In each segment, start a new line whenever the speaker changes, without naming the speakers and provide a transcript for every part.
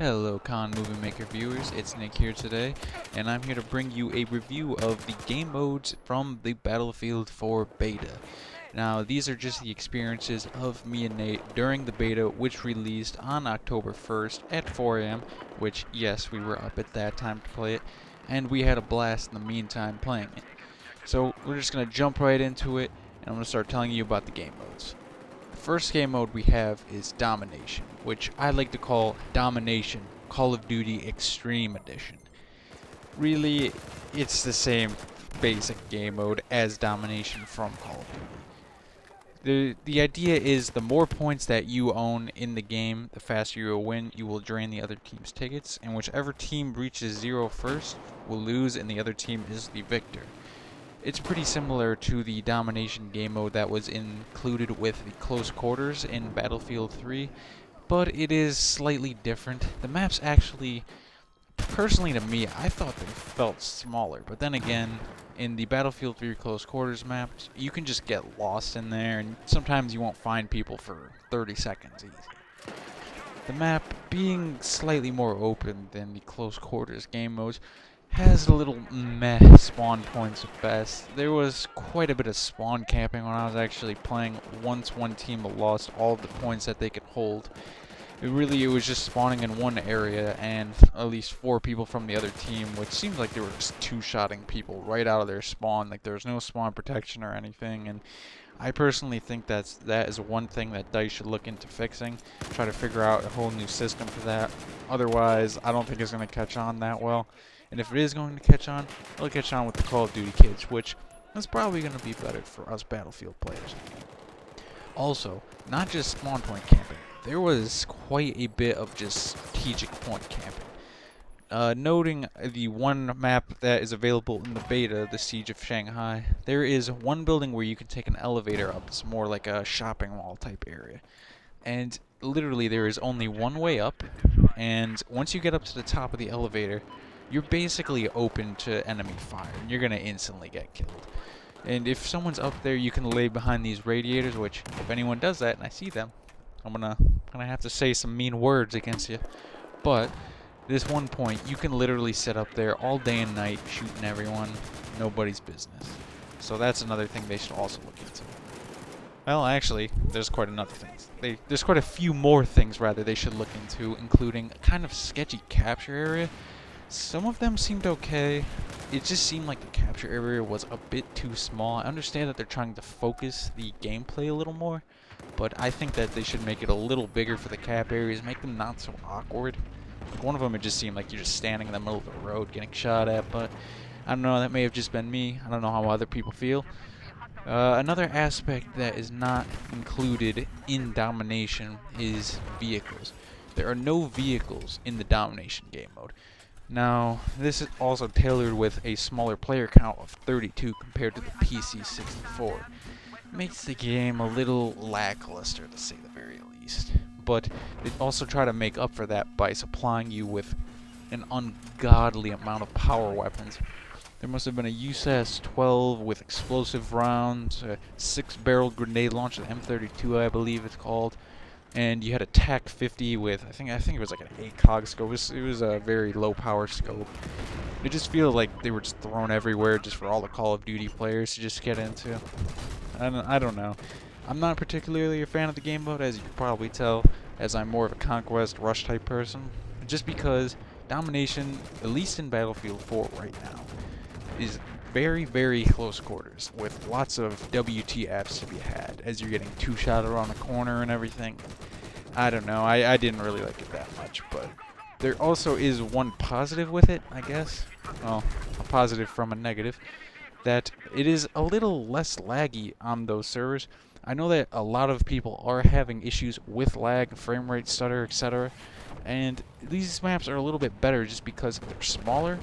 Hello ConnMovieMaker viewers, it's Nick here today, and I'm here to bring you a review of the game modes from the Battlefield 4 Beta. Now, these are just the experiences of me and Nate during the beta, which released on October 1st at 4 AM, which, yes, we were up at that time to play it, and we had a blast in the meantime playing it. So, we're just going to jump right into it, and I'm going to start telling you about the game modes. The first game mode we have is Domination, which I like to call Domination Call of Duty Extreme Edition. Really, it's the same basic game mode as Domination from Call of Duty. The idea is the more points that you own in the game, the faster you will win. You will drain the other team's tickets, and whichever team reaches 0 first will lose, and the other team is the victor. It's pretty similar to the Domination game mode that was included with the Close Quarters in Battlefield 3, but it is slightly different. The maps actually, personally to me, I thought they felt smaller, but then again, in the Battlefield 3 Close Quarters maps, you can just get lost in there, and sometimes you won't find people for 30 seconds easy. The map, being slightly more open than the Close Quarters game modes, has a little meh spawn points at best. There was quite a bit of spawn camping when I was actually playing. Once one team lost all of the points that they could hold, it was just spawning in one area and at least 4 people from the other team, which seems like they were just two-shotting people right out of their spawn. Like there was no spawn protection or anything, and I personally think that is one thing that DICE should look into fixing. Try to figure out a whole new system for that. Otherwise, I don't think it's going to catch on that well. And if it is going to catch on, it'll catch on with the Call of Duty kids, which is probably going to be better for us Battlefield players. Also, not just spawn point camping. There was quite a bit of just strategic point camping. Noting the one map that is available in the beta, the Siege of Shanghai, there is one building where you can take an elevator up. It's more like a shopping mall type area. And literally there is only one way up, and once you get up to the top of the elevator, you're basically open to enemy fire, and you're going to instantly get killed. And if someone's up there, you can lay behind these radiators, which, if anyone does that, and I see them, I'm gonna have to say some mean words against you. But, this one point, you can literally sit up there all day and night, shooting everyone, nobody's business. So that's another thing they should also look into. Well, actually, there's quite there's quite a few more things, rather, they should look into, including a kind of sketchy capture area. Some of them seemed okay. It just seemed like the capture area was a bit too small. I understand that they're trying to focus the gameplay a little more, but I think that they should make it a little bigger for the cap areas, make them not so awkward. Like one of them, it just seemed like you're just standing in the middle of the road getting shot at, but I don't know, that may have just been me. I don't know how other people feel. Another aspect that is not included in Domination is vehicles. There are no vehicles in the Domination game mode. Now, this is also tailored with a smaller player count of 32 compared to the PC 64. Makes the game a little lackluster, to say the very least. But they also try to make up for that by supplying you with an ungodly amount of power weapons. There must have been a USAS-12 with explosive rounds, a 6-barreled grenade launcher, the M32 I believe it's called. And you had a TAC-50 with, I think it was like an 8-cog scope. It was a very low-power scope. It just feels like they were just thrown everywhere just for all the Call of Duty players to just get into. I don't know. I'm not particularly a fan of the game mode, as you can probably tell, as I'm more of a Conquest Rush type person. Just because Domination, at least in Battlefield 4 right now, is very, very close quarters, with lots of WTFs to be had, as you're getting two-shot around the corner and everything. I don't know, I didn't really like it that much, but there also is one positive with it, I guess. Well, a positive from a negative, that it is a little less laggy on those servers. I know that a lot of people are having issues with lag, frame rate stutter, etc. And these maps are a little bit better just because they're smaller,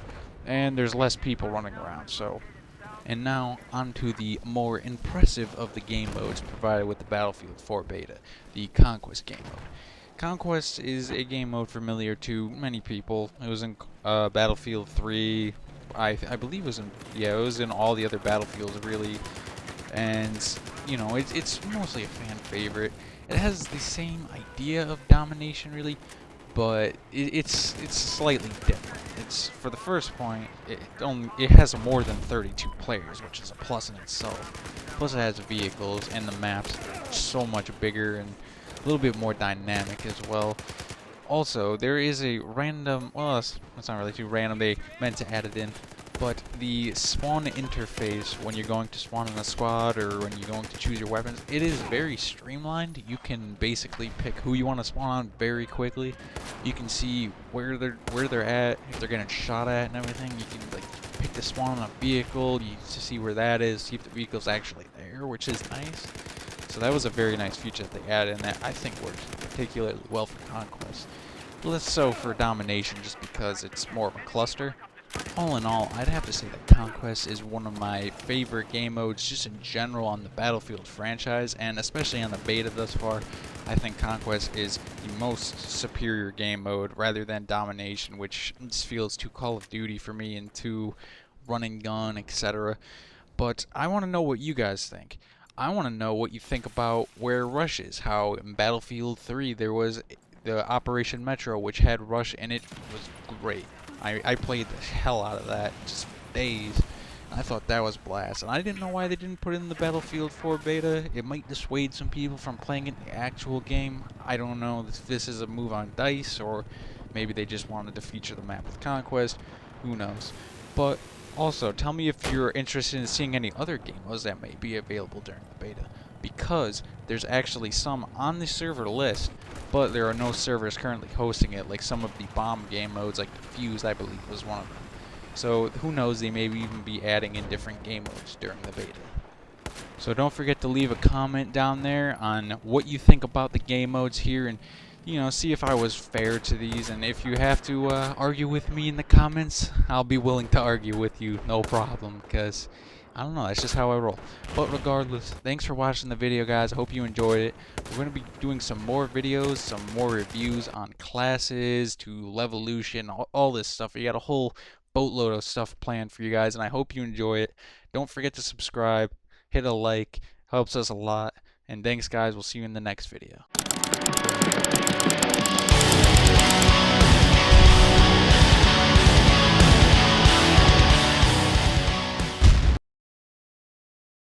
and there's less people running around. So, and now onto the more impressive of the game modes provided with the Battlefield 4 Beta, the Conquest game mode. Conquest is a game mode familiar to many people. It was in Battlefield 3. I believe it was in all the other Battlefields really, and you know it's mostly a fan favorite. It has the same idea of Domination really, but it's slightly different. It's for the first point, it has more than 32 players, which is a plus in itself. Plus, it has vehicles, and the maps are so much bigger and a little bit more dynamic as well. Also, there is a random, well, that's not really too random, they meant to add it in, but the spawn interface when you're going to spawn in a squad or when you're going to choose your weapons, it is very streamlined. You can basically pick who you want to spawn on very quickly. You can see where they're at, if they're getting shot at and everything. You can like pick the spawn on a vehicle, you to see where that is, see if the vehicle's actually there, which is nice. So that was a very nice feature that they added, and that I think works particularly well for Conquest. Less so for Domination, just because it's more of a cluster. All in all, I'd have to say that Conquest is one of my favorite game modes just in general on the Battlefield franchise, and especially on the beta thus far. I think Conquest is the most superior game mode rather than Domination, which just feels too Call of Duty for me and too run and gun, etc. But I want to know what you guys think. I want to know what you think about where Rush is. How in Battlefield 3 there was the Operation Metro, which had Rush, and it was great. I played the hell out of that just for days. I thought that was blast, and I didn't know why they didn't put it in the Battlefield 4 beta. It might dissuade some people from playing it in the actual game. I don't know if this is a move on DICE, or maybe they just wanted to feature the map with Conquest. Who knows? But also, tell me if you're interested in seeing any other game modes that may be available during the beta, because there's actually some on the server list, but there are no servers currently hosting it, like some of the bomb game modes, like Defuse, I believe, was one of them. So who knows, they may even be adding in different game modes during the beta. So don't forget to leave a comment down there on what you think about the game modes here, and see if I was fair to these. And if you have to argue with me in the comments, I'll be willing to argue with you, no problem, because I don't know, that's just how I roll. But regardless, thanks for watching the video, guys. I hope you enjoyed it. We're going to be doing some more videos, some more reviews on classes to Levolution, all this stuff. We got a whole boatload of stuff planned for you guys, and I hope you enjoy it. Don't forget to subscribe, hit a like, helps us a lot. And thanks, guys. We'll see you in the next video.